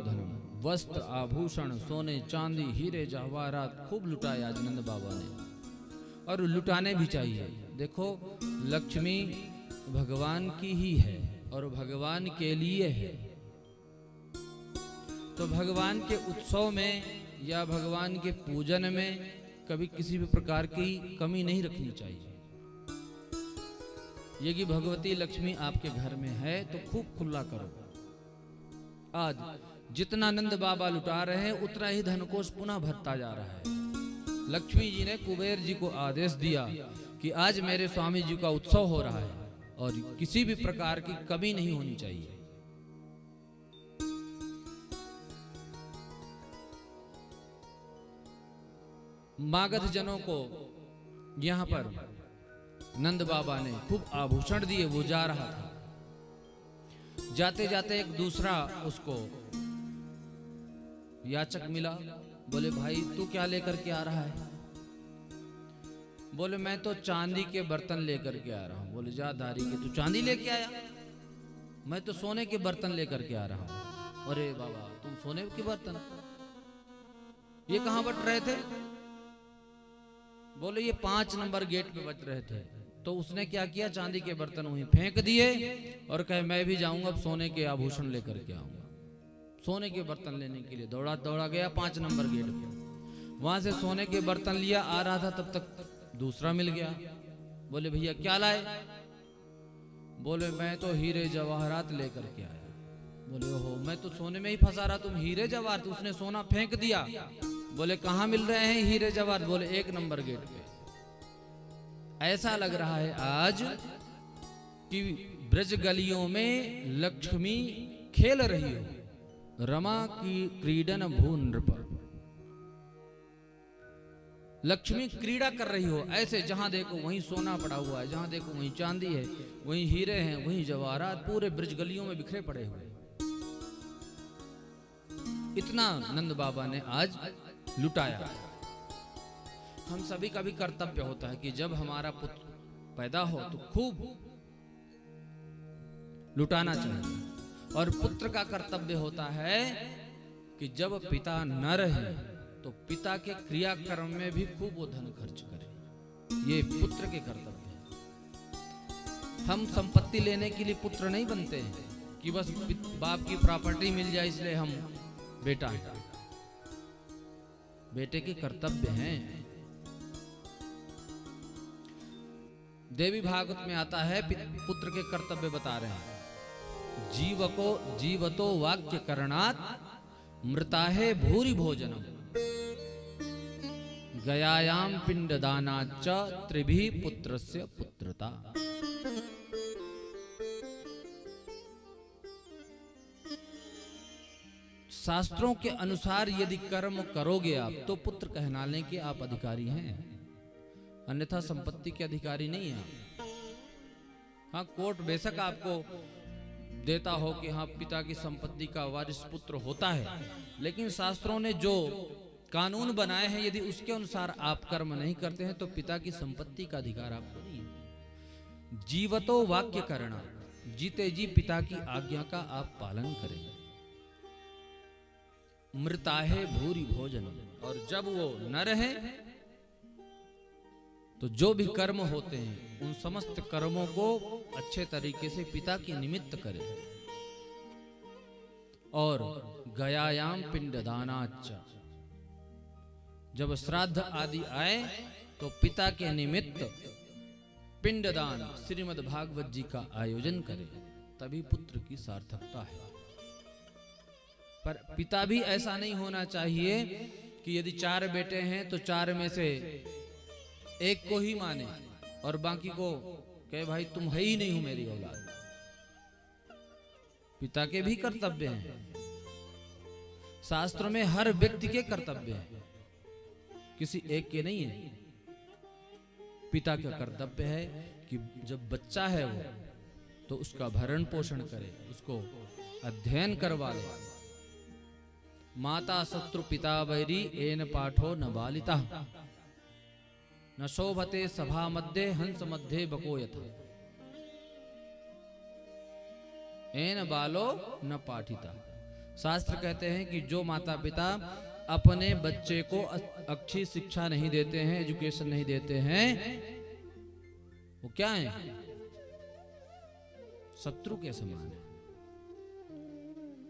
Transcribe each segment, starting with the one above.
धनम, वस्त्र आभूषण सोने चांदी हीरे जवाहरात खूब लुटाए आज नंद बाबा ने, और लुटाने भी चाहिए। देखो लक्ष्मी भगवान की ही है और भगवान के लिए है, तो भगवान के उत्सव में या भगवान के पूजन में कभी किसी भी प्रकार की कमी नहीं रखनी चाहिए। यदि भगवती लक्ष्मी आपके घर में है तो खूब खुला करो। आज जितना नंद बाबा लुटा रहे हैं उतना ही धनकोष पुनः भरता जा रहा है। लक्ष्मी जी ने कुबेर जी को आदेश दिया कि आज मेरे स्वामी जी का उत्सव हो रहा है और किसी भी प्रकार की कमी नहीं होनी चाहिए। मागध जनों को यहां पर नंद बाबा ने खूब आभूषण दिए। वो जा रहा था, जाते जाते एक दूसरा उसको याचक मिला। बोले भाई तू क्या लेकर के आ रहा है? बोले मैं तो चांदी के बर्तन लेकर के आ रहा हूं। बोले जा दारी के तू चांदी लेके आया? मैं तो सोने के बर्तन लेकर के आ रहा हूं। अरे बाबा तुम सोने के बर्तन, ये कहां बट रहे थे? बोले ये 5 नंबर गेट पे बच रहे थे। तो उसने क्या किया, चांदी के बर्तन वहीं फेंक दिए और कहे मैं भी जाऊंगा अब सोने के आभूषण लेकर के आऊंगा। सोने के बर्तन लेने के लिए दौड़ा दौड़ा गया 5 नंबर गेट पे। वहां से सोने के बर्तन लिया, आ रहा था तब तक दूसरा मिल गया। बोले भैया क्या लाए? बोले मैं तो हीरे जवाहरात लेकर के आया। बोले ओहो मैं तो सोने में ही फंसा रहा, तुम हीरे जवाहरात? उसने सोना फेंक दिया। बोले कहां मिल रहे हैं हीरे जवाहरात? बोले 1 नंबर गेट पे। ऐसा लग रहा है आज कि ब्रज गलियों में लक्ष्मी खेल रही हो, रमा की क्रीडन भू नृप। लक्ष्मी क्रीड़ा कर रही हो। ऐसे जहां देखो वहीं सोना पड़ा हुआ है, जहां देखो वहीं चांदी है, वहीं हीरे हैं, वहीं जवाहरात पूरे ब्रज गलियों में बिखरे पड़े हुए। इतना नंद बाबा ने आज लुटाया। हम सभी का भी कर्तव्य होता है कि जब हमारा पुत्र पैदा हो तो खूब लुटाना चाहिए। और पुत्र का कर्तव्य होता है कि जब पिता न रहे तो पिता के क्रियाक्रम में भी खूब वो धन खर्च करे। ये पुत्र के कर्तव्य है। हम संपत्ति लेने के लिए पुत्र नहीं बनते हैं कि बस बाप की प्रॉपर्टी मिल जाए इसलिए हम बेटा है। बेटे के कर्तव्य हैं। देवी भागवत में आता है पुत्र के कर्तव्य बता रहे हैं। जीवतो वाक्य करणात् मृताहे भूरि भोजनम गयायाम पिंडदानाच्च त्रिभिः पुत्रस्य पुत्रता। शास्त्रों के अनुसार यदि कर्म करोगे आप तो पुत्र कहलाने के आप अधिकारी हैं, अन्यथा संपत्ति के अधिकारी नहीं है। हाँ कोर्ट बेशक आपको देता हो कि हाँ पिता की संपत्ति का वारिस पुत्र होता है, लेकिन शास्त्रों ने जो कानून बनाए हैं यदि उसके अनुसार आप कर्म नहीं करते हैं तो पिता की संपत्ति का अधिकार आपको नहीं है। जीवतो वाक्य करना, जीते जी पिता की आज्ञा का आप पालन करें। मृताहे भूरि भोजन, और जब वो न रहे तो जो भी कर्म होते हैं उन समस्त कर्मों को अच्छे तरीके से पिता की निमित्त करें। और गयायाम पिंडदानाच्च, जब श्राद्ध आदि आए तो पिता के निमित्त पिंडदान श्रीमद् भागवत जी का आयोजन करें, तभी पुत्र की सार्थकता है। पर पिता भी ऐसा नहीं होना चाहिए कि यदि 4 बेटे हैं तो 4 में से एक को ही माने और बाकी को कहे भाई तुम है ही नहीं हो मेरी औलाद। पिता के भी कर्तव्य हैं, शास्त्रों में हर व्यक्ति के कर्तव्य हैं, किसी एक के नहीं है। पिता का कर्तव्य है कि जब बच्चा है वो तो उसका भरण पोषण करे, उसको अध्ययन करवा ले। माता शत्रु पिता वैरी एन पाठो न बालिता न शोभते सभा मध्य हंस मध्य बको यथा एन बालो न पाठिता। शास्त्र कहते हैं कि जो माता पिता अपने बच्चे को अच्छी शिक्षा नहीं देते हैं, एजुकेशन नहीं देते हैं, वो क्या है? शत्रु के समान है।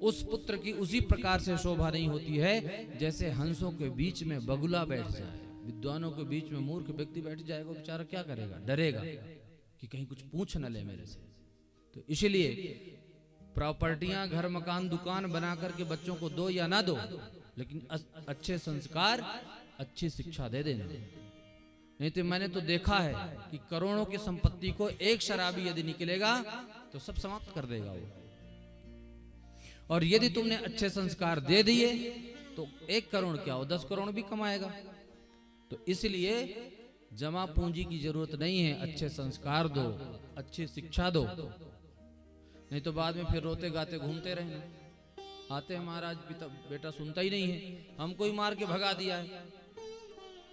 उस पुत्र की उसी प्रकार से शोभा नहीं होती है जैसे हंसों के बीच में बगुला बैठ जाए। विद्वानों के बीच में मूर्ख व्यक्ति बैठ जाएगा, बेचारा क्या करेगा? डरेगा कि कहीं कुछ पूछ न ले मेरे से। तो इसलिए प्रॉपर्टियां, घर, मकान, दुकान बना करके बच्चों को दो या ना दो, लेकिन अच्छे संस्कार, अच्छी शिक्षा दे देना। नहीं तो मैंने तो देखा है कि करोड़ों की संपत्ति को एक शराबी यदि निकलेगा तो सब समाप्त कर देगा वो। और यदि तुमने अच्छे संस्कार दे दिए तो 1 करोड़ क्या हो, 10 करोड़ भी कमाएगा। तो इसलिए जमा पूंजी की जरूरत नहीं है, अच्छे संस्कार दो, अच्छी शिक्षा दो, नहीं तो बाद में फिर रोते गाते घूमते रहना। आते हैं महाराज, बेटा सुनता ही नहीं है, हमको ही मार के भगा दिया है,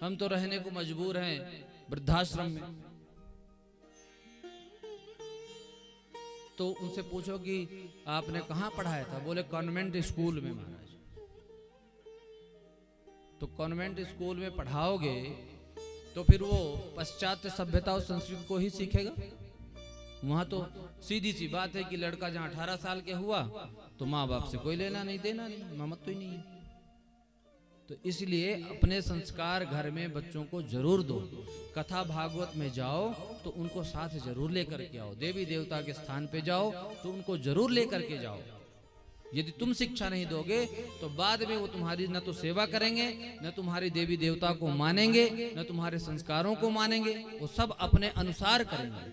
हम तो रहने को मजबूर हैं वृद्धाश्रम में। तो उनसे पूछो कि आपने कहाँ पढ़ाया था? बोले कॉन्वेंट स्कूल में महाराज। तो कॉन्वेंट स्कूल में पढ़ाओगे तो फिर वो पाश्चात्य सभ्यता और संस्कृति को ही सीखेगा। वहां तो सीधी सी बात है कि लड़का जहां 18 साल के हुआ तो माँ बाप से कोई लेना नहीं देना नहीं, ममत्व ही नहीं है। तो इसलिए अपने संस्कार घर में बच्चों को जरूर दो। कथा भागवत में जाओ तो उनको साथ जरूर लेकर के आओ। देवी देवता के स्थान पे जाओ तो उनको जरूर लेकर के जाओ। यदि तुम शिक्षा नहीं दोगे तो बाद में वो तुम्हारी न तो सेवा करेंगे, न तुम्हारी देवी देवता को मानेंगे, न तुम्हारे संस्कारों को मानेंगे। वो सब अपने अनुसार करेंगे,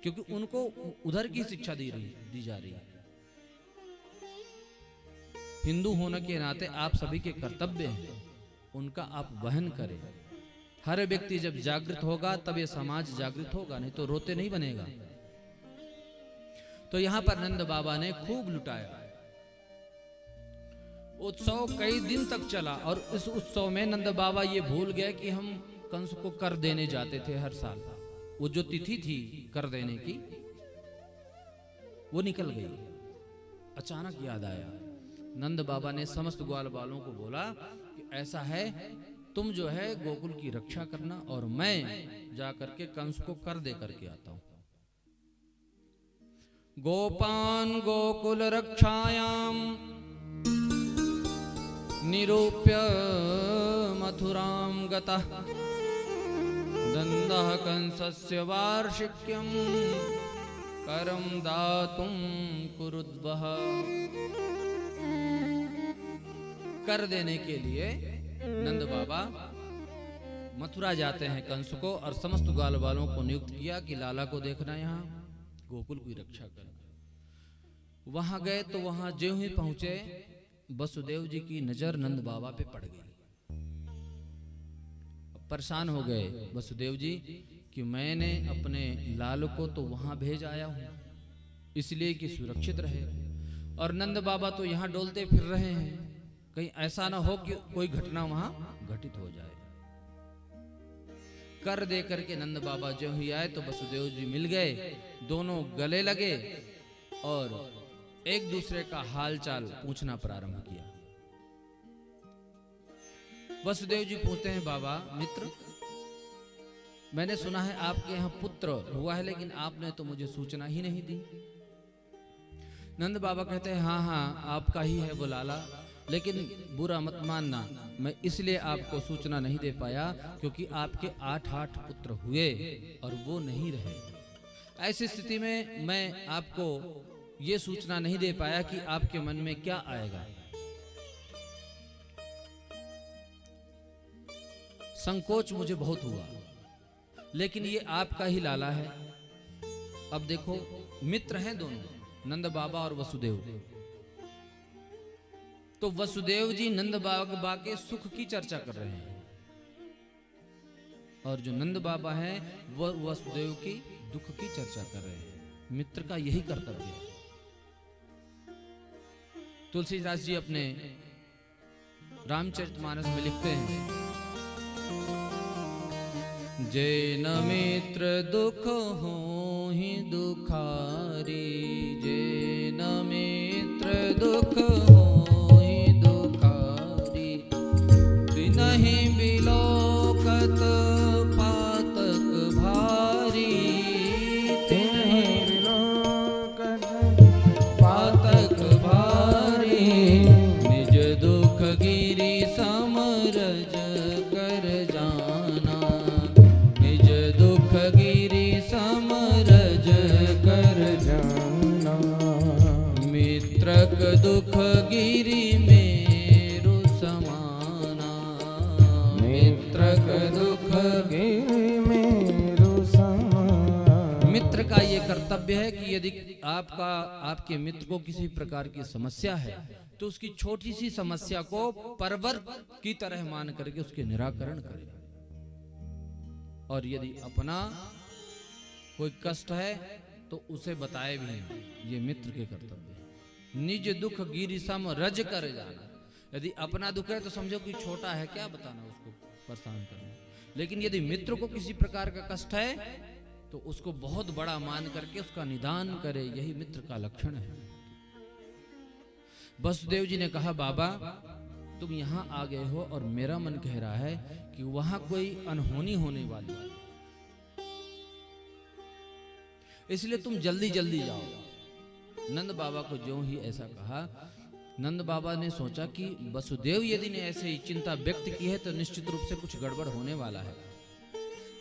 क्योंकि उनको उधर की शिक्षा दी जा रही है। हिंदू होने के नाते आप सभी के कर्तव्य हैं, उनका आप वहन करें। हर व्यक्ति जब जागृत होगा तब ये समाज जागृत होगा, नहीं तो रोते नहीं बनेगा। तो यहां पर नंद बाबा ने खूब लुटाया। उत्सव कई दिन तक चला और इस उत्सव में नंद बाबा ये भूल गए कि हम कंस को कर देने जाते थे हर साल। वो जो तिथि थी कर देने की वो निकल गई। अचानक याद आया, नंद बाबा ने समस्त ग्वाल बालों को बोला कि ऐसा है, तुम जो है गोकुल की रक्षा करना और मैं जाकर के कंस को कर दे करके आता हूं। गोपान गोकुल रक्षायाम निरूप्य मथुराम गतः दंदः कंसस्य वार्षिक्यम करम दातुम कुरुद्वः। कर देने के लिए नंद बाबा मथुरा जाते हैं कंस को, और समस्त ग्वाल वालों को नियुक्त किया कि लाला को देखना, यहाँ गोकुल की रक्षा करना। वहां गए तो वहां ज्यों ही पहुंचे वसुदेव जी की नजर नंद बाबा पे पड़ गई। परेशान हो गए वसुदेव जी कि मैंने अपने लाल को तो वहां भेज आया हूं इसलिए कि सुरक्षित रहे, और नंद बाबा तो यहाँ डोलते फिर रहे हैं, कहीं ऐसा ना हो कि कोई घटना वहां घटित हो जाए। कर दे करके नंद बाबा जो ही आए तो वसुदेव जी मिल गए, दोनों गले लगे और एक दूसरे का हालचाल पूछना प्रारंभ किया। वसुदेव जी पूछते हैं, बाबा मित्र, मैंने सुना है आपके यहाँ पुत्र हुआ है, लेकिन आपने तो मुझे सूचना ही नहीं दी। नंद बाबा कहते हैं, हाँ हाँ आपका ही है वो लाला, लेकिन बुरा मत मानना, मैं इसलिए आपको सूचना नहीं दे पाया क्योंकि आपके 8 पुत्र हुए और वो नहीं रहे। ऐसी स्थिति में मैं आपको ये सूचना नहीं दे पाया कि आपके मन में क्या आएगा। संकोच मुझे बहुत हुआ, लेकिन ये आपका ही लाला है। अब देखो मित्र हैं दोनों, नंद बाबा और वसुदेव। तो वसुदेव जी नंद बाबा के सुख की चर्चा कर रहे हैं और जो नंद बाबा हैं वो वसुदेव की दुख की चर्चा कर रहे हैं। मित्र का यही कर्तव्य है। तुलसीदास जी अपने रामचरितमानस में लिखते हैं, जैन मित्र दुख होहि दुखारी, जैन मित्र दुख हो कर्तव्य है कि यदि आपके मित्र को किसी प्रकार की समस्या है तो उसकी छोटी सी समस्या को पर्वत की तरह मान करके उसके निराकरण करे। और यदि अपना कोई कष्ट है तो उसे बताए भी नहीं, ये मित्र के कर्तव्य है। निज दुख गिरि सम रज कर जाना। यदि अपना दुख है तो समझो कि छोटा है, क्या बताना उसको, परेशान करना। लेकिन यदि मित्र को किसी प्रकार का कष्ट है तो उसको बहुत बड़ा मान करके उसका निदान करे, यही मित्र का लक्षण है। वसुदेव जी ने कहा, बाबा तुम यहाँ आ गए हो और मेरा मन कह रहा है कि वहां कोई अनहोनी होने वाली है, इसलिए तुम जल्दी जल्दी जाओ। नंद बाबा को जो ही ऐसा कहा, नंद बाबा ने सोचा कि वसुदेव यदि ने ऐसे ही चिंता व्यक्त की है तो निश्चित रूप से कुछ गड़बड़ होने वाला है,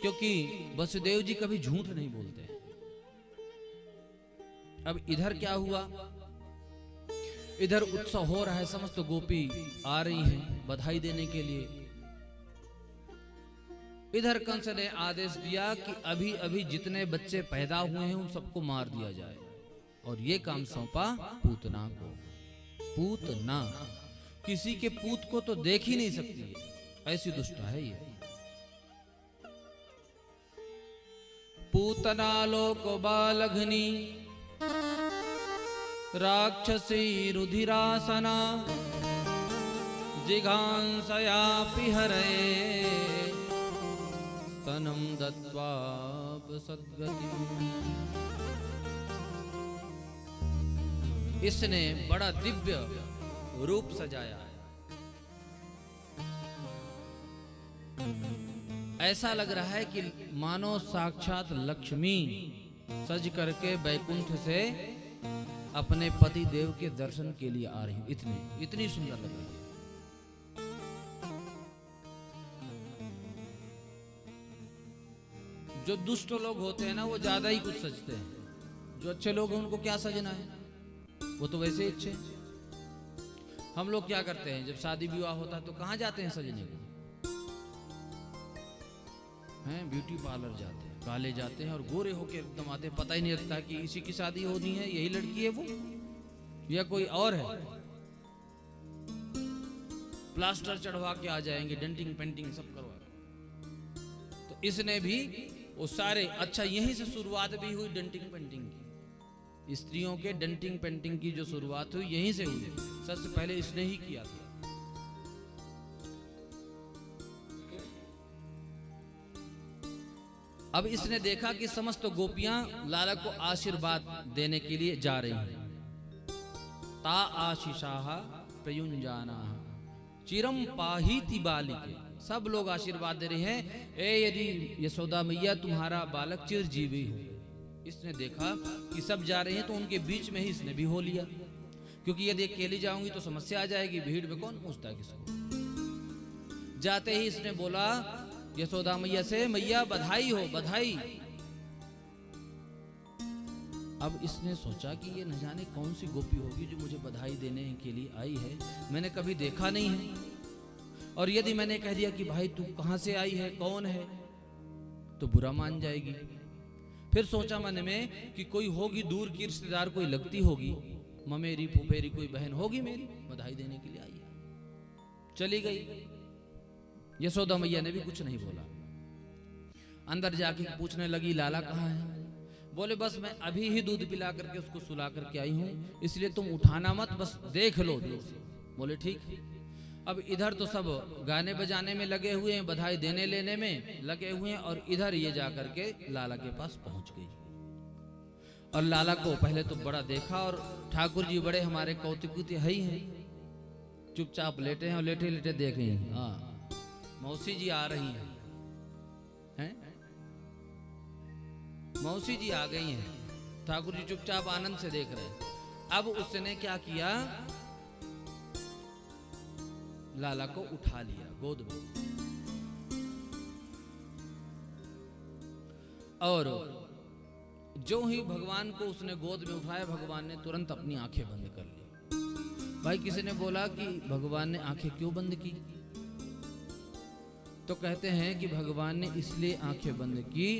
क्योंकि वसुदेव जी कभी झूठ नहीं बोलते। अब इधर क्या हुआ, इधर उत्सव हो रहा है, समस्त गोपी आ रही हैं बधाई देने के लिए। इधर कंस ने आदेश दिया कि अभी अभी जितने बच्चे पैदा हुए हैं उन सबको मार दिया जाए, और ये काम सौंपा पूतना को। पूतना, किसी के पूत को तो देख ही नहीं सकती है, ऐसी दुष्टा है ये। पूतना लोक बालघनी राक्षसी रुधिरासना जिघांसयापि हरे स्तनम दत्वा सद्गति। इसने बड़ा दिव्य रूप सजाया है, ऐसा लग रहा है कि मानो साक्षात लक्ष्मी सज करके वैकुंठ से अपने पति देव के दर्शन के लिए आ रही, इतनी सुंदर लग रही है। जो दुष्ट लोग होते हैं ना वो ज्यादा ही कुछ सजते हैं, जो अच्छे लोग हैं उनको क्या सजना है, वो तो वैसे ही अच्छे। हम लोग क्या करते हैं, जब शादी विवाह होता है तो कहाँ जाते हैं सजने को, हैं ब्यूटी पार्लर जाते हैं, काले जाते हैं और गोरे होके एकदम आते हैं, पता ही नहीं लगता कि इसी की शादी होनी है, यही लड़की है वो या कोई और है। प्लास्टर चढ़वा के आ जाएंगे, डेंटिंग पेंटिंग सब करवा। तो इसने भी वो सारे, अच्छा यहीं से शुरुआत भी हुई डेंटिंग पेंटिंग की, स्त्रियों के डेंटिंग पेंटिंग की जो शुरुआत हुई यहीं से हुई, सबसे पहले इसने ही किया था। अब इसने देखा कि समस्त गोपियां लाला को आशीर्वाद देने के लिए जा रही हैं। ता आशीषाः प्रयुञ्जाना चिरम पाहीति बालिके, सब लोग आशीर्वाद दे रहे हैं, ए यदि यशोदा मैया तुम्हारा बालक चिरजीवी हो। इसने देखा कि सब जा रहे हैं तो उनके बीच में ही इसने भी हो लिया, क्योंकि यदि अकेली जाऊंगी तो समस्या आ जाएगी, भीड़ में कौन पूछता है किसको। जाते ही इसने बोला यशोदा मैया से, मैया बधाई हो बधाई। अब इसने सोचा कि ये न जाने कौन सी गोपी होगी जो मुझे बधाई देने के लिए आई है, मैंने कभी देखा नहीं है, और यदि मैंने कह दिया कि भाई तू कहां से आई है, कौन है, तो बुरा मान जाएगी। फिर सोचा मन में कि कोई होगी दूर की रिश्तेदार, कोई लगती होगी, ममेरी फुफेरी कोई बहन होगी मेरी, बधाई देने के लिए आई है। चली गई। यशोदा मैया ने भी कुछ नहीं बोला। अंदर जाके पूछने लगी लाला कहाँ है, बोले बस मैं अभी ही दूध पिला करके उसको सुला करके आई हूँ, इसलिए तुम उठाना मत, बस देख लो। बोले ठीक। अब इधर तो सब गाने बजाने में लगे हुए हैं, बधाई देने लेने में लगे हुए हैं, और इधर ये जा करके लाला के पास पहुंच गई। और लाला को पहले तो बड़ा देखा, और ठाकुर जी बड़े हमारे कौतुक है ही हैं, चुपचाप लेटे हैं और लेटे लेटे देख रही हैं। हाँ मौसी जी आ रही हैं, मौसी जी आ गई हैं। ठाकुर जी चुपचाप आनंद से देख रहे हैं। अब उसने क्या किया, लाला को उठा लिया गोद में, और जो ही भगवान को उसने गोद में उठाया, भगवान ने तुरंत अपनी आंखें बंद कर ली। भाई किसी ने बोला कि भगवान ने आंखें क्यों बंद की, तो कहते हैं कि भगवान ने इसलिए आंखें बंद की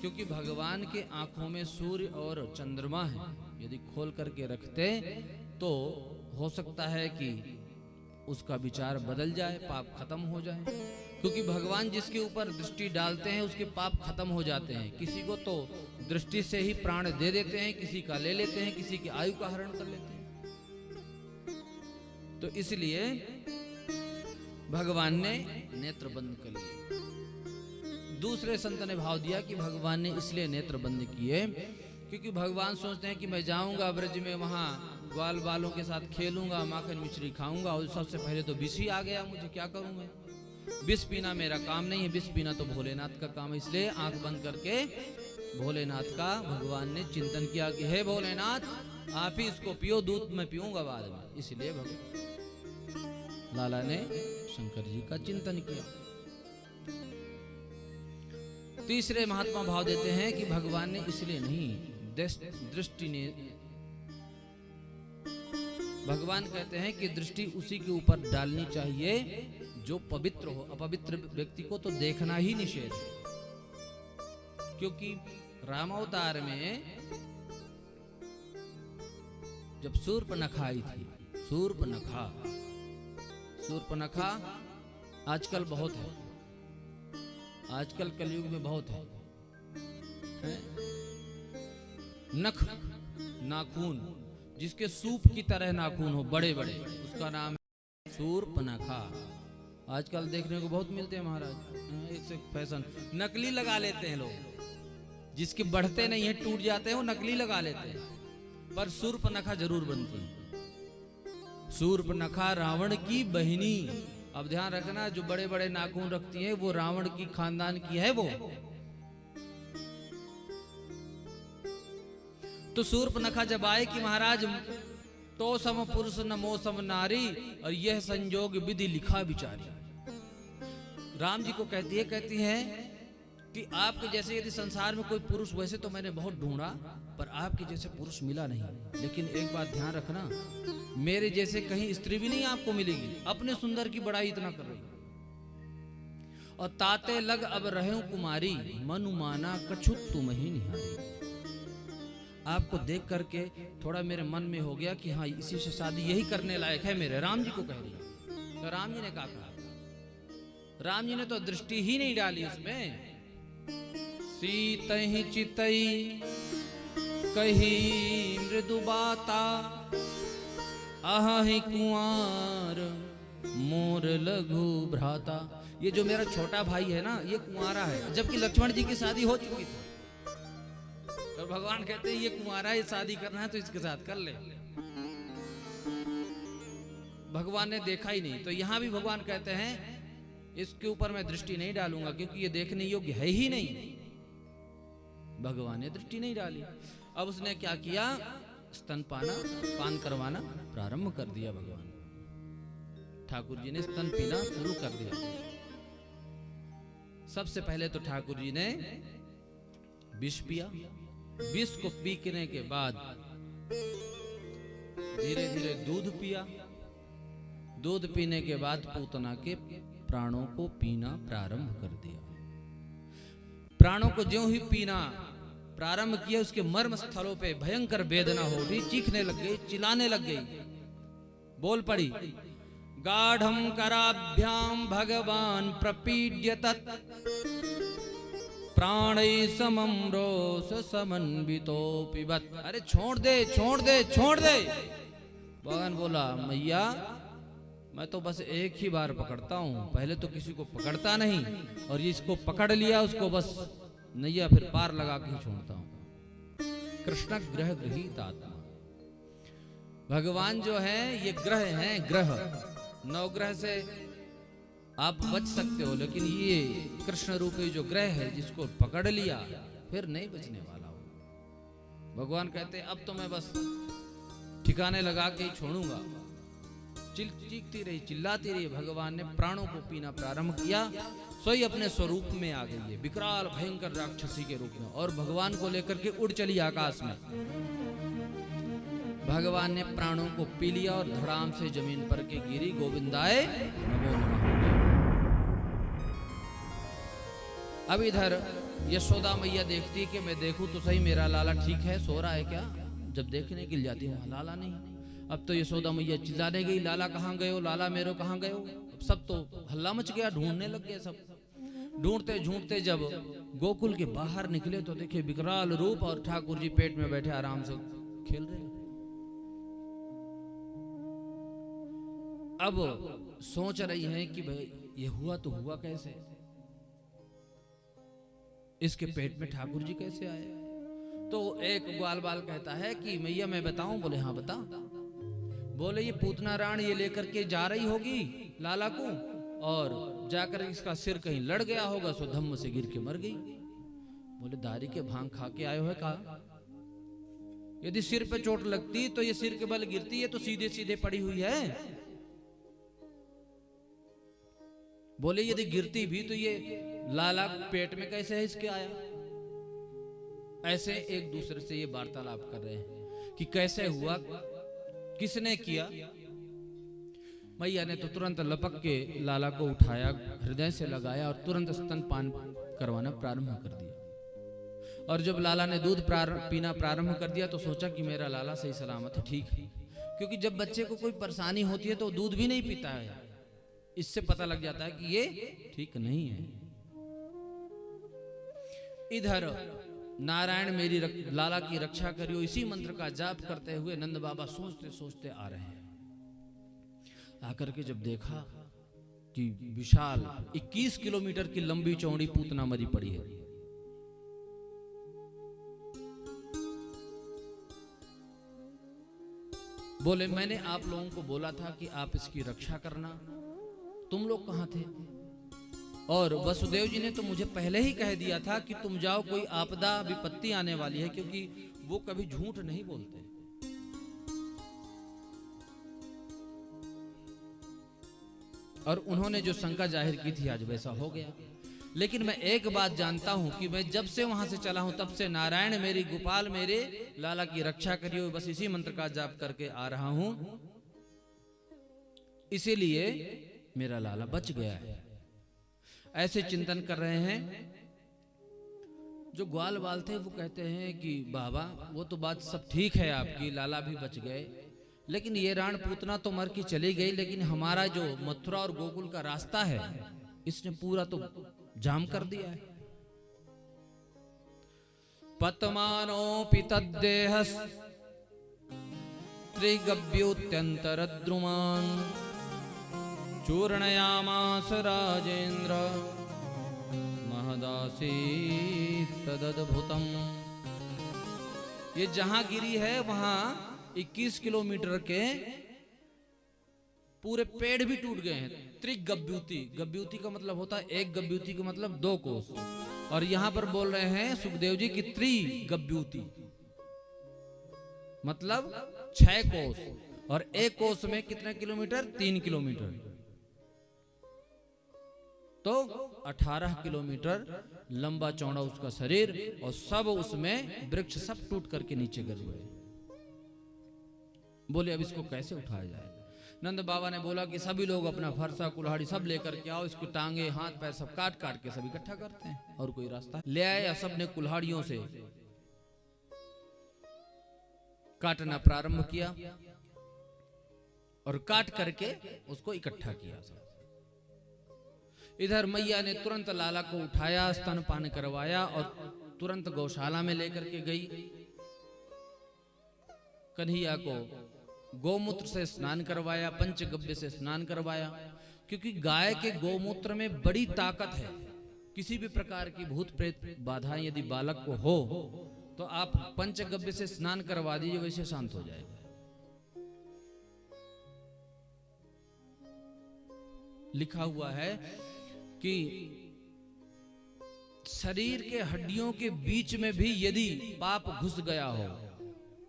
क्योंकि भगवान के आंखों में सूर्य और चंद्रमा है, यदि खोल करके रखते तो हो सकता है कि उसका विचार बदल जाए, पाप खत्म हो जाए। क्योंकि भगवान जिसके ऊपर दृष्टि डालते हैं उसके पाप खत्म हो जाते हैं। किसी को तो दृष्टि से ही प्राण दे देते हैं, किसी का ले लेते हैं, किसी की आयु का हरण कर लेते हैं। तो इसलिए भगवान ने नेत्र बंद कर लिए। दूसरे संत ने भाव दिया कि भगवान ने इसलिए नेत्र बंद किए क्योंकि भगवान सोचते हैं कि मैं जाऊंगा ब्रज में, वहां ग्वाल बालों के साथ खेलूंगा, माखन मिश्री खाऊंगा और सबसे पहले तो विष ही आ गया, मुझे क्या करूं मैं। विष पीना मेरा काम नहीं है, विष पीना तो भोलेनाथ का काम है। इसलिए आंख बंद करके भोलेनाथ का भगवान ने चिंतन किया कि हे भोलेनाथ, आप ही इसको पियो, दूध में पीऊंगा बाद में। इसलिए भगवान लाला ने शंकर जी का चिंतन किया। तीसरे महात्मा भाव देते हैं कि भगवान ने इसलिए नहीं, दृष्टि ने, भगवान कहते हैं कि दृष्टि उसी के ऊपर डालनी चाहिए जो पवित्र हो। अपवित्र व्यक्ति को तो देखना ही निषेध है। क्योंकि रामावतार में जब शूर्पणखा आई थी, शूर्पणखा आजकल बहुत है, आजकल कलयुग में बहुत है। नख, नाखून, जिसके सूप की तरह नाखून हो बड़े बड़े, उसका नाम है शूर्पणखा। आजकल देखने को बहुत मिलते हैं महाराज, एक से फैशन। नकली लगा लेते हैं लोग, जिसके बढ़ते नहीं है, टूट जाते हैं, वो नकली लगा लेते हैं। पर शूर्पणखा जरूर बनती है। शूर्पणखा रावण की बहिनी। अब ध्यान रखना, जो बड़े बड़े नाखून रखती है वो रावण की खानदान की है वो। तो शूर्पणखा जब आए कि महाराज तो सम पुरुष नमो सम नारी, और यह संजोग विधि लिखा विचारी। राम जी को कहती है कि आपके जैसे यदि संसार में कोई पुरुष, वैसे तो मैंने बहुत ढूंढा पर आपके जैसे पुरुष मिला नहीं। लेकिन एक बात ध्यान रखना, मेरे जैसे कहीं स्त्री भी नहीं आपको मिलेगी। अपने सुंदर की बड़ाई इतना कर रही। और ताते लग अब रहूं कुमारी, मनु माना कछु तुम ही निहारी। आपको देख करके थोड़ा मेरे मन में हो गया कि हाँ, इसी से शादी यही करने लायक है मेरे। राम जी को कह रही है। तो राम जी ने क्या कहा? राम जी ने तो दृष्टि ही नहीं डाली उसमें। सीतहि चितई कही मृदु बाता, अहि कुंवर मोर लघु भ्राता। ये जो मेरा छोटा भाई है ना, ये कुंवारा है, जबकि लक्ष्मण जी की शादी हो चुकी थी। और भगवान कहते हैं ये कुंवारा है, शादी करना है तो इसके साथ कर ले। भगवान ने देखा ही नहीं। तो यहां भी भगवान कहते हैं इसके ऊपर मैं दृष्टि नहीं डालूंगा क्योंकि ये देखने योग्य है ही नहीं। भगवान ने दृष्टि नहीं डाली। अब उसने क्या किया? पान करवाना प्रारंभ कर दिया। भगवान ठाकुर जी ने स्तन पीना शुरू कर दिया। सबसे पहले तो ठाकुर जी ने विष पिया। विष को पीने के बाद धीरे धीरे दूध पिया। दूध पीने के बाद पूतना के प्राणों को पीना प्रारंभ कर दिया। प्राणों को ज्यों ही पीना प्रारंभ किया, उसके मर्म स्थलों पे भयंकर वेदना हो रही, चीखने लग गई, चिल्लाने लग गई, बोल पड़ी। गाढ़म कराभ्याम भगवान प्रपीड्य तत्, प्राणै समम रोष समन्वितो पिबत। अरे छोड़ दे, छोड़ दे, छोड़ दे। भगवान बोला, मैया मैं तो बस एक ही बार पकड़ता हूं, पहले तो किसी को पकड़ता नहीं, और इसको पकड़ लिया उसको बस नैया फिर पार लगा के ही छोड़ता हूं। कृष्ण ग्रह गृहीत आत्मा। भगवान जो है ये ग्रह हैं, ग्रह। नवग्रह से आप बच सकते हो, लेकिन ये कृष्ण रूपी जो ग्रह है जिसको पकड़ लिया फिर नहीं बचने वाला हो। भगवान कहते हैं अब तो मैं बस ठिकाने लगा के ही छोड़ूंगा। चीखती रही, चिल्लाती रही। भगवान ने प्राणों को पीना प्रारंभ किया। सोई अपने स्वरूप में आ गई है, विकराल भयंकर राक्षसी के रूप में, और भगवान को लेकर के उड़ चली आकाश में। भगवान ने प्राणों को पी लिया और धड़ाम से जमीन पर के गिरी। गोविंदाय नमो नमः। अब इधर यशोदा मैया देखती कि मैं देखूं तो सही मेरा लाला ठीक है, सो रहा है क्या। जब देखने के लिए जाती है वहां लाला नहीं। अब तो यशोदा मैया चिल्लाने गई, लाला कहाँ गए हो, लाला मेरो कहाँ गए हो। अब सब तो हल्ला मच गया, ढूंढने लग गए सब। ढूंढते ढूंढते जब गोकुल के बाहर निकले तो देखे विकराल रूप और ठाकुर जी पेट में बैठे आराम से खेल रहे। अब सोच रही हैं कि भाई ये हुआ तो हुआ कैसे, इसके पेट में ठाकुर जी कैसे आए। तो एक ग्वाल बाल कहता है कि मैया मैं बताऊं। बोले हाँ बता। बोले ये पूतना राण ये लेकर के जा रही होगी लाला को, और जाकर इसका सिर कहीं लड़ गया होगा, सो धम्म से गिर के मर गई। बोले दारी के भांग खा के आए हो का। यदि सिर पे चोट लगती तो ये सिर के बल गिरती है, तो सीधे सीधे पड़ी हुई है। बोले यदि गिरती भी तो ये लाला पेट में कैसे है इसके आया। ऐसे एक दूसरे से ये वार्तालाप कर रहे हैं कि कैसे हुआ, किसने किया। मैया ने तो तुरंत लपक के लाला को उठाया, हृदय से लगाया और तुरंत स्तनपान करवाना प्रारंभ कर दिया। और जब लाला ने दूध पीना प्रारंभ कर दिया तो सोचा कि मेरा लाला सही सलामत है, ठीक है। क्योंकि जब बच्चे को कोई परेशानी होती है तो दूध भी नहीं पीता है, इससे पता लग जाता है कि ये ठीक नहीं है। इधर नारायण मेरी लाला की रक्षा करियो, इसी मंत्र का जाप करते हुए नंद बाबा सोचते सोचते आ रहे हैं। आकर के जब देखा कि विशाल 21 किलोमीटर की लंबी चौड़ी पूतना मरी पड़ी है। बोले मैंने आप लोगों को बोला था कि आप इसकी रक्षा करना, तुम लोग कहां थे। और वसुदेव जी ने तो मुझे पहले ही कह दिया था कि तुम जाओ, कोई आपदा विपत्ति आने वाली है, क्योंकि वो कभी झूठ नहीं बोलते। और उन्होंने जो शंका जाहिर की थी आज वैसा हो गया। लेकिन मैं एक बात जानता हूं कि मैं जब से वहां से चला हूं तब से नारायण मेरी गोपाल मेरे लाला की रक्षा करियो, बस इसी मंत्र का जाप करके आ रहा हूं, इसीलिए मेरा लाला बच गया है। ऐसे चिंतन कर रहे हैं। जो ग्वाल बाल थे वो कहते हैं कि बाबा वो तो बात सब ठीक है आपकी, लाला भी बच गए, लेकिन ये राण पूतना तो मर के चली गई, लेकिन हमारा जो मथुरा और गोकुल का रास्ता है इसने पूरा तो जाम कर दिया है। पतमानोऽपि तद्देहस् त्रिगव्योत्यन्तरद्रुमान् चूर्णयामास राजेन्द्र महदासीत् तदद्भुतम्। ये जहां गिरी है वहां 21 किलोमीटर के पूरे पेड़ भी टूट गए हैं। त्रिगव्यूति, गव्यूति का मतलब होता है एक, गव्यूति का मतलब 2 कोस, और यहां पर बोल रहे हैं सुखदेव जी की त्रिगव्यूति मतलब 6 कोस, और एक कोस में कितने किलोमीटर, 3 किलोमीटर, तो 18 किलोमीटर लंबा चौड़ा उसका शरीर, और सब उसमें वृक्ष सब टूट करके नीचे गिर गए। बोले अब इसको कैसे उठाया जाए। नंद बाबा ने बोला कि सभी लोग अपना फरसा कुल्हाड़ी सब लेकर के आओ, इसको टांगे हाथ पैर सब काट काट के सब इकट्ठा करते हैं, और कोई रास्ता ले आए। या सब ने कुल्हाड़ियों से काटना प्रारंभ किया और काट करके उसको इकट्ठा किया सब। इधर मैया ने तुरंत लाला को उठाया, स्तनपान करवाया और तुरंत गौशाला में लेकर के गई। कन्हैया को गोमूत्र से स्नान करवाया, पंचगव्य से स्नान करवाया, क्योंकि गाय के गोमूत्र में बड़ी ताकत है। किसी भी प्रकार की भूत प्रेत बाधा यदि बालक को हो तो आप पंचगव्य से स्नान करवा दीजिए, वैसे शांत हो जाएगा। लिखा हुआ है कि शरीर के हड्डियों के बीच में भी यदि पाप घुस गया हो,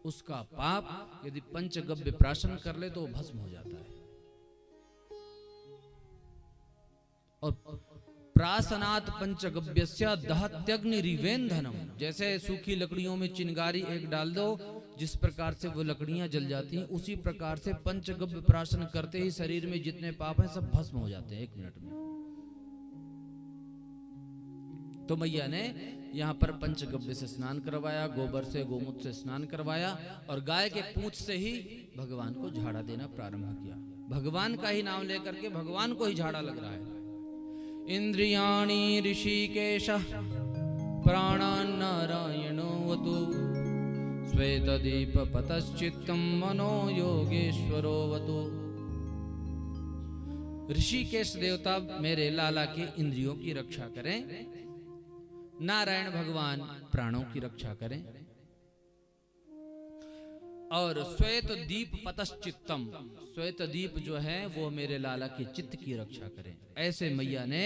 उसका पाप यदि पंचगव्य प्राशन कर ले तो भस्म हो जाता है। और प्रासनात् पंचगव्यस्य दहत्यग्नि रिवेंधनम, जैसे सूखी लकड़ियों में चिंगारी एक डाल दो, जिस प्रकार से वो लकड़ियां जल जाती हैं, उसी प्रकार से पंचगव्य प्राशन करते ही शरीर में जितने पाप हैं सब भस्म हो जाते हैं 1 मिनट में। तो मैया ने यहाँ पर पंचगव्य से स्नान करवाया, गोबर से गोमूत्र से स्नान करवाया और गाय के पूंछ से ही भगवान को झाड़ा देना प्रारंभ किया। भगवान का ही नाम लेकर के भगवान को ही झाड़ा लग रहा है। इंद्रियाणि ऋषिकेशः प्राणान् नारायणो वतु श्वेतदीप पतश्चित्तं मनो योगेश्वरो वतु। ऋषिकेश देवता मेरे लाला के इंद्रियों की रक्षा करें, नारायण भगवान प्राणों की रक्षा करें, और श्वेत दीप पतश्चित्तम, श्वेत दीप जो है वो मेरे लाला के चित्त की रक्षा करें। ऐसे मैया ने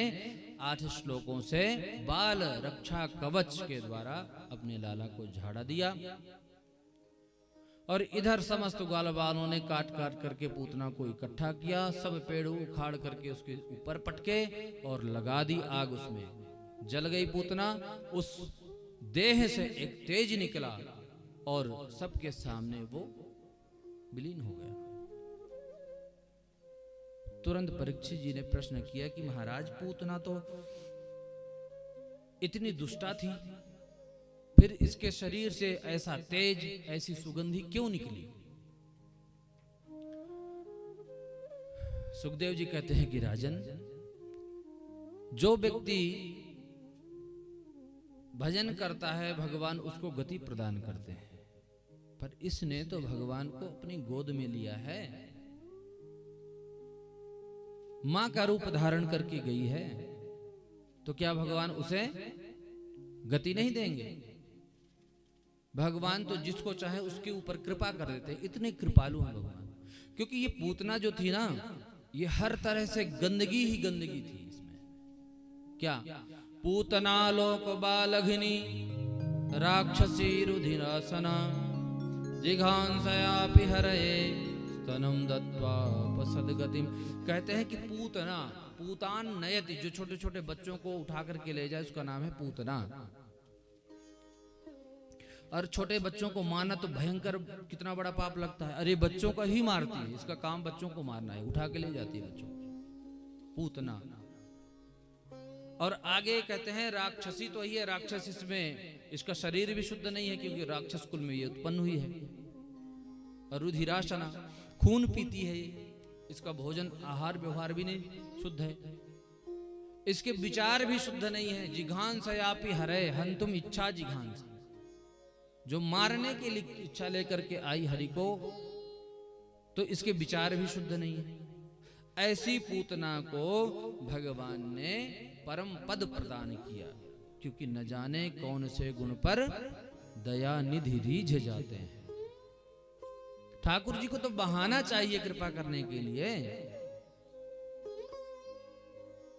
8 श्लोकों से बाल रक्षा कवच के द्वारा अपने लाला को झाड़ा दिया। और इधर समस्त ग्वाल बालों ने काट काट करके पूतना को इकट्ठा किया, सब पेड़ उखाड़ करके उसके ऊपर पटके और लगा दी आग, उसमें जल गई पूतना। उस देह से एक तेज निकला और सबके सामने वो विलीन हो गया। तुरंत परीक्षित जी ने प्रश्न किया कि महाराज पूतना तो इतनी दुष्टा थी, फिर इसके शरीर से ऐसा तेज, ऐसी सुगंधी क्यों निकली? सुखदेव जी कहते हैं कि राजन, जो व्यक्ति भजन करता है भगवान उसको गति प्रदान करते हैं, पर इसने तो भगवान को अपनी गोद में लिया है, मां का रूप धारण करके गई है, तो क्या भगवान उसे गति नहीं देंगे? भगवान तो जिसको चाहे उसके ऊपर कृपा कर देते हैं, इतने कृपालु हैं भगवान। क्योंकि ये पूतना जो थी ना, ये हर तरह से गंदगी ही गंदगी थी इसमें। क्या? पूतना लोक बालघिनी राक्षसी रुधिरासना जिघांसयापि हरये स्तनम दत्वा पसदगतिम। कहते हैं कि पूतना, पूतान नयति, जो छोटे छोटे बच्चों को उठा करके ले जाए उसका नाम है पूतना। और छोटे बच्चों को मारना तो भयंकर, कितना बड़ा पाप लगता है। अरे बच्चों का ही मारती है, इसका काम बच्चों को मारना है, उठा के ले जाती है बच्चों को, पूतना। और आगे कहते हैं राक्षसी तो ही है, राक्षस इसमें इसका शरीर भी शुद्ध नहीं है क्योंकि राक्षस कुल में ये उत्पन्न हुई है। और रुधिरासना, खून पीती है ये, इसका भोजन आहार व्यवहार भी नहीं शुद्ध है, इसके विचार भी शुद्ध नहीं है। जिघांसयापि हरे हंतुम इच्छा जिघांस, जो मारने के लिए इच्छा लेकर के आई हरि को, तो इसके विचार भी शुद्ध नहीं है। ऐसी पूतना को भगवान ने परम पद प्रदान किया, क्योंकि न जाने कौन से गुण पर दया निधि रीझ जाते हैं। ठाकुर जी को तो बहाना चाहिए कृपा करने के लिए।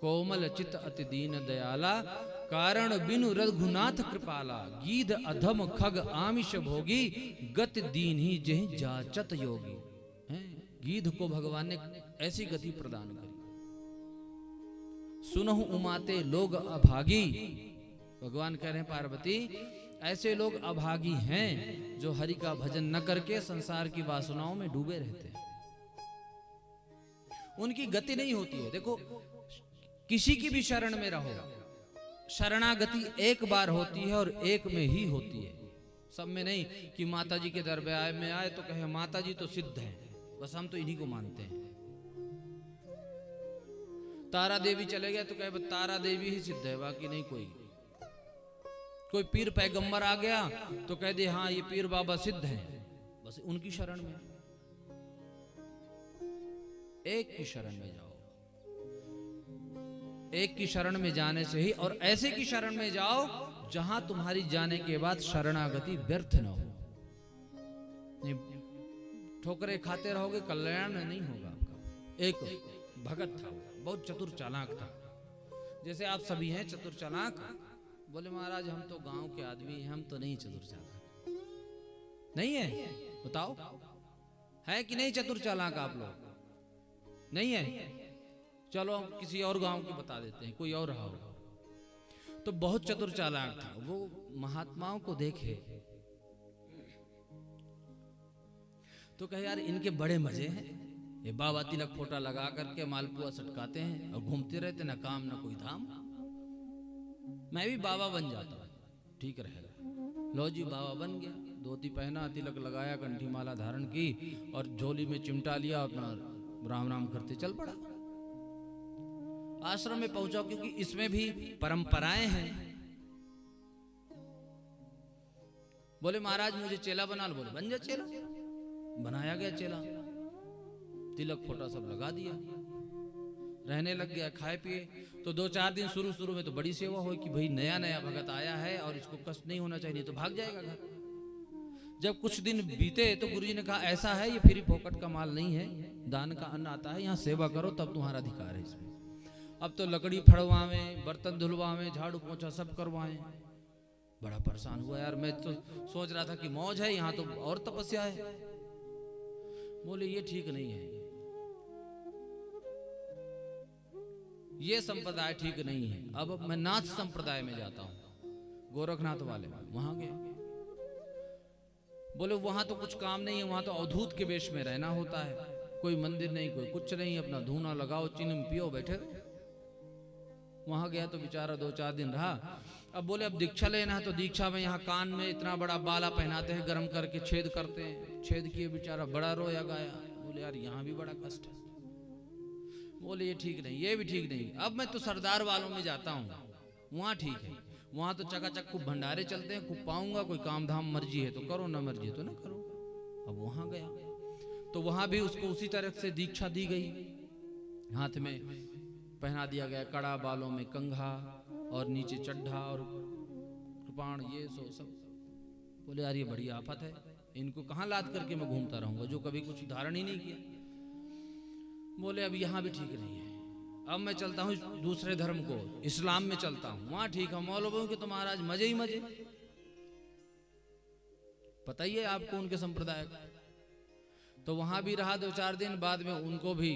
कोमल चित अति दीन दयाला कारण बिनु रघुनाथ कृपाला गीध अधम खग आमिष भोगी गति दीन ही जहि जाचत योगी। गीध को भगवान ने ऐसी गति प्रदान करी। सुनहु उमाते लोग अभागी, भगवान कह रहे हैं पार्वती ऐसे लोग अभागी हैं जो हरि का भजन न करके संसार की वासनाओं में डूबे रहते हैं, उनकी गति नहीं होती है। देखो किसी की भी शरण में रहो, शरणागति एक बार होती है और एक में ही होती है, सब में नहीं। कि माता जी के दरबार में आए तो कहे माता जी तो सिद्ध हैं, बस हम तो इन्हीं को मानते हैं। तारा देवी चले गए तो कहे तारा देवी ही सिद्ध है, बाकी नहीं कोई। कोई पीर पैगंबर आ गया तो कह दे हाँ ये पीर बाबा सिद्ध हैं, बस उनकी शरण में। एक की शरण में जाओ, एक की शरण में जाने से ही, और ऐसे की शरण में जाओ जहां तुम्हारी जाने के बाद शरणागति व्यर्थ न हो। ठोकरे खाते रहोगे कल्याण नहीं होगा आपका। एक भगत था, बहुत चतुर चालाक था, जैसे आप सभी हैं चतुर चालाक। बोले महाराज हम तो गांव के आदमी हैं, हम तो नहीं चतुर चालाक। नहीं है? बताओ है कि नहीं चतुर चालाक आप लोग? नहीं है? चलो किसी और गांव के बता देते हैं, कोई और रहा हो। तो बहुत चतुर चालाक था वो, महात्माओं को देखे तो कहे यार इनके बड़े मजे हैं, ये बाबा तिलक फोटा लगा करके मालपुआ सटकाते हैं और घूमते रहते, ना काम ना कोई धाम। मैं भी बाबा बन जाता हूं। ठीक रहेगा। लो जी बाबा बन गया, धोती पहना, तिलक लगाया, कंठी माला धारण की और झोली में चिमटा लिया, अपना राम राम करते चल पड़ा। आश्रम में पहुंचा, क्योंकि इसमें भी परंपराएं हैं। बोले महाराज मुझे चेला बना लो। बोले बन जा चेला। बनाया गया चेला, तिलक फोटा सब लगा दिया, रहने लग गया, खाए पिए। तो 2-4 दिन शुरू में तो बड़ी सेवा हुई कि भाई नया नया भगत आया है और इसको कष्ट नहीं होना चाहिए, तो भाग जाएगा घर। जब कुछ दिन बीते तो गुरुजी ने कहा ऐसा है, ये फ्री फोकट का माल नहीं है, दान का अन्न आता है, यहाँ सेवा करो तब तुम्हारा अधिकार है इसमें। अब तो लकड़ी फड़वावे, बर्तन धुलवावे, झाड़ू पोछा सब करवाएं। बड़ा परेशान हुआ यार, मैं तो सोच रहा था कि मौज है, यहाँ तो और तपस्या है। बोले ये ठीक नहीं है, ये संप्रदाय ठीक नहीं है। अब मैं नाथ संप्रदाय में जाता हूं, गोरखनाथ वाले में, वहां गया। बोले वहां तो कुछ काम नहीं है, वहां तो अवधूत के वेश में रहना होता है, कोई मंदिर नहीं, कोई कुछ नहीं, अपना धूना लगाओ, चिन्ह पियो, बैठे। वहां गया तो बेचारा 2-4 दिन रहा। अब बोले अब दीक्षा लेना है, तो दीक्षा में यहाँ कान में इतना बड़ा बाला पहनाते हैं, गर्म करके छेद करते हैं। छेद किए, बेचारा बड़ा रोया गाया। बोले यार यहाँ भी बड़ा कष्ट है। बोले ये ठीक नहीं, ये भी ठीक नहीं। अब मैं तो सरदार वालों में जाता हूँ, वहाँ ठीक है, वहाँ तो चकाचक खूब भंडारे चलते हैं, खूब पाऊंगा, कोई काम धाम मर्जी है तो करो, ना मर्जी है तो ना करो। अब वहाँ गया तो वहाँ भी उसको उसी तरह से दीक्षा दी गई, हाथ में पहना दिया गया कड़ा, बालों में कंघा और नीचे चड्ढा और कृपाण, ये सो सब। बोले यार ये बड़ी आफत है, इनको कहाँ लाद करके मैं घूमता रहूंगा जो कभी कुछ धारण ही नहीं किया। बोले अब यहाँ भी ठीक नहीं है, अब मैं चलता हूँ दूसरे धर्म को, इस्लाम में चलता हूँ, वहां ठीक है। मौलवियों के तो महाराज मजे ही मजे, पता ही है आपको उनके संप्रदाय का। तो वहां भी रहा 2-4 दिन, बाद में उनको भी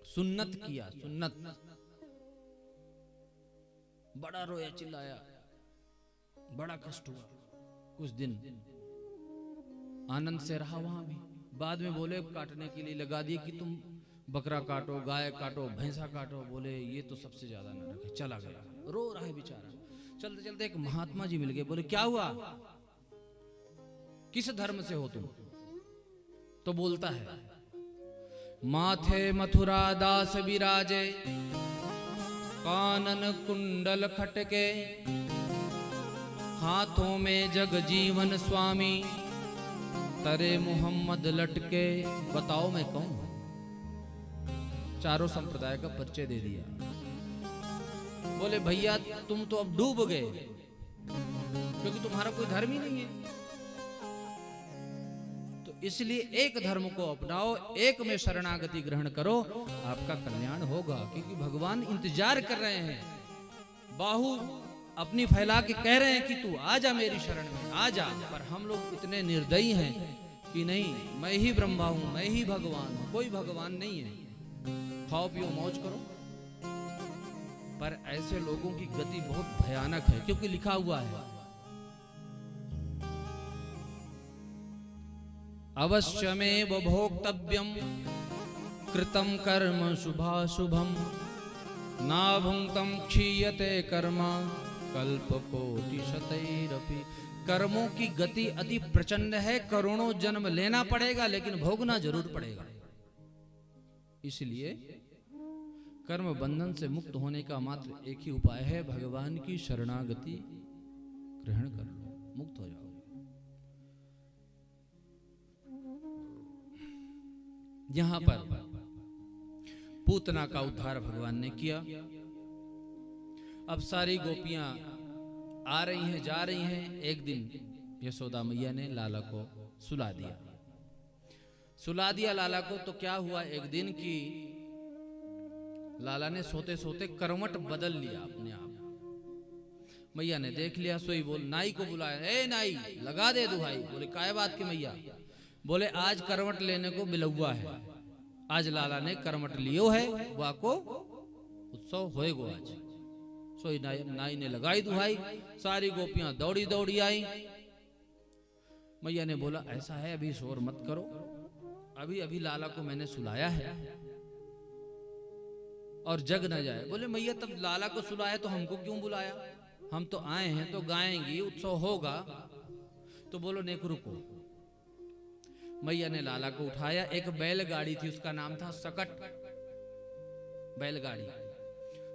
सुन्नत किया। सुन्नत, बड़ा रोया, चिल्लाया, बड़ा कष्ट हुआ। कुछ दिन आनंद से रहा वहां भी। बाद में बोले काटने के लिए लगा दिए कि तुम बकरा काटो, गाय काटो, भैंसा काटो। बोले ये तो सबसे ज्यादा न रखे। चला गया, रो रहा है बेचारा। चलते चलते एक महात्मा जी मिल गए। बोले क्या हुआ, किस धर्म से हो तुम? तो बोलता है माथे मथुरा दास विराजे, कानन कुंडल खटके, हाथों में जग जीवन स्वामी, तरे मुहम्मद लटके। बताओ मैं कौन? चारों संप्रदाय का परिचय दे दिया। बोले भैया तुम तो अब डूब गए, क्योंकि तुम्हारा कोई धर्म ही नहीं है। तो इसलिए एक धर्म को अपनाओ, एक में शरणागति ग्रहण करो, आपका कल्याण होगा। क्योंकि भगवान इंतजार कर रहे हैं, बाहु अपनी फैला के कह रहे हैं कि तू आ जा मेरी शरण में, आ जा। पर हम लोग इतने निर्दयी हैं कि नहीं, मैं ही ब्रह्मा हूं, मैं ही भगवान हूं, कोई भगवान नहीं है, खाओ पियो मौज करो। पर ऐसे लोगों की गति बहुत भयानक है, क्योंकि लिखा हुआ है अवश्यमेव भोक्तव्यम कृतं कर्म शुभाशुभम, नाभुंक्तं क्षीयते कर्म कल्पकोटि शतैरपि। कर्मों की गति अति प्रचंड है, करोड़ों जन्म लेना पड़ेगा, लेकिन भोगना जरूर पड़ेगा। इसलिए कर्म बंधन से मुक्त होने का मात्र एक ही उपाय है, भगवान की शरणागति ग्रहण कर लो, मुक्त हो जाओ। यहां पर पूतना का उद्धार भगवान ने किया। अब सारी गोपियां आ रही हैं, जा रही हैं। एक दिन यशोदा मैया ने लाला को सुला दिया। सुला दिया लाला को, तो क्या हुआ एक दिन की लाला ने सोते सोते करवट बदल लिया अपने आप। मैया ने देख लिया, सोई बोल नाई को बुलाया, ए नाई लगा दे दुहाई। बोले काय बात की मैया? बोले आज करवट लेने को बिलौआ है, आज लाला ने करवट लियो है, वाको उत्सव होएगो आज। सोई नाई ने लगाई दुहाई, सारी गोपियां दौड़ी दौड़ी आई। मैया ने बोला ऐसा है, अभी शोर मत करो, अभी अभी लाला को मैंने सुलाया है और जग न जाए। बोले मैया तब लाला को सुलाया तो हमको क्यों बुलाया? हम तो आए हैं तो गाएंगी, उत्सव होगा। तो बोलो नेक रुको। मैया ने लाला को उठाया, एक बैलगाड़ी थी, उसका नाम था सकट बैलगाड़ी।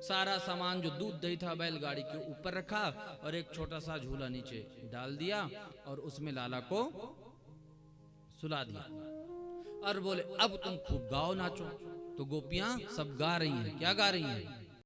सारा सामान जो दूध दही था बैलगाड़ी के ऊपर रखा और एक छोटा सा झूला नीचे डाल दिया और उसमें लाला को सुला दिया और बोले अब तुम खूब गाओ नाचो। तो गोपियां सब गा रही हैं। क्या गा रही हैं?